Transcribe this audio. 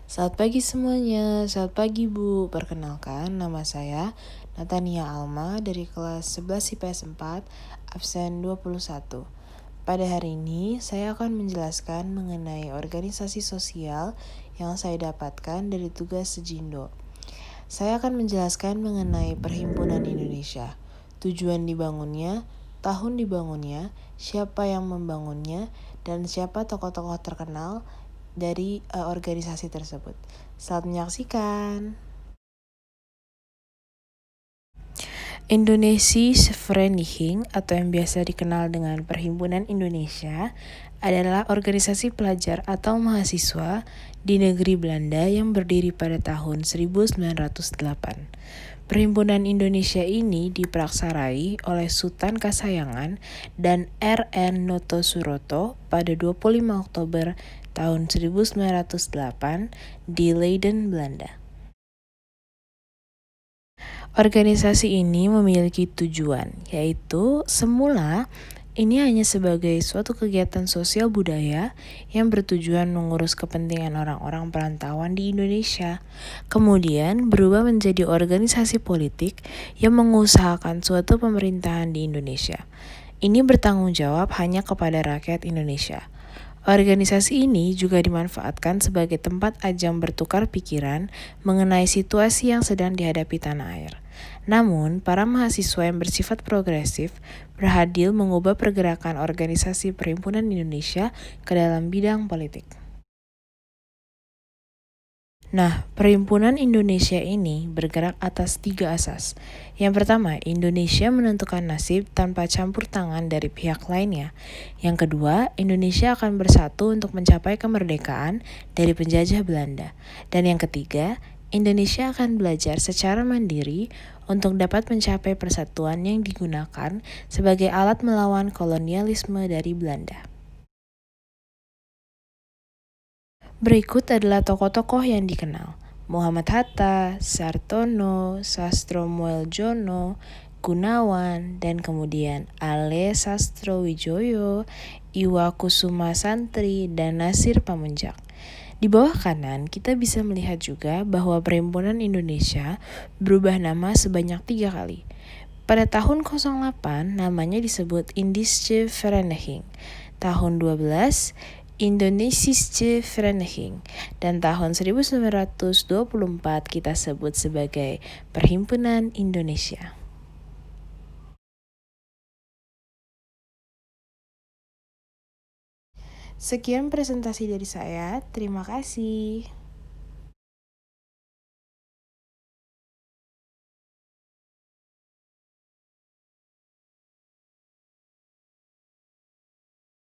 Selamat pagi semuanya, selamat pagi Bu. Perkenalkan, nama saya Natania Alma dari kelas 11 IPS 4, absen 21. Pada hari ini, saya akan menjelaskan mengenai organisasi sosial yang saya dapatkan dari tugas Sejindo. Saya akan menjelaskan mengenai Perhimpunan Indonesia, tujuan dibangunnya, tahun dibangunnya, siapa yang membangunnya, dan siapa tokoh-tokoh terkenal dari organisasi tersebut. Selamat menyaksikan. Indonesisch Vereniging atau yang biasa dikenal dengan Perhimpunan Indonesia adalah organisasi pelajar atau mahasiswa di negeri Belanda yang berdiri pada tahun 1908. Perhimpunan Indonesia ini diperaksarai oleh Sultan Kasayangan dan R.N. Noto Suroto pada 25 Oktober tahun 1908 di Leiden, Belanda. Organisasi ini memiliki tujuan, yaitu semula ini hanya sebagai suatu kegiatan sosial budaya yang bertujuan mengurus kepentingan orang-orang perantauan di Indonesia. Kemudian berubah menjadi organisasi politik yang mengusahakan suatu pemerintahan di Indonesia. Ini bertanggung jawab hanya kepada rakyat Indonesia. Organisasi ini juga dimanfaatkan sebagai tempat ajang bertukar pikiran mengenai situasi yang sedang dihadapi tanah air. Namun, para mahasiswa yang bersifat progresif berhasil mengubah pergerakan organisasi Perhimpunan Indonesia ke dalam bidang politik. Nah, Perhimpunan Indonesia ini bergerak atas 3 asas. Yang pertama, Indonesia menentukan nasib tanpa campur tangan dari pihak lainnya. Yang kedua, Indonesia akan bersatu untuk mencapai kemerdekaan dari penjajah Belanda. Dan yang ketiga, Indonesia akan belajar secara mandiri untuk dapat mencapai persatuan yang digunakan sebagai alat melawan kolonialisme dari Belanda. Berikut adalah tokoh-tokoh yang dikenal. Muhammad Hatta, Sartono, Sastro Moeljono, Gunawan, dan kemudian Ale Sastrowijoyo, Iwa Kusuma Santri, dan Nasir Pamunjak. Di bawah kanan, kita bisa melihat juga bahwa Perhimpunan Indonesia berubah nama sebanyak 3 kali. Pada tahun 08, namanya disebut Indische Vereniging. Tahun 12, Indonesische Vereniging, dan tahun 1924 kita sebut sebagai Perhimpunan Indonesia. Sekian presentasi dari saya, terima kasih.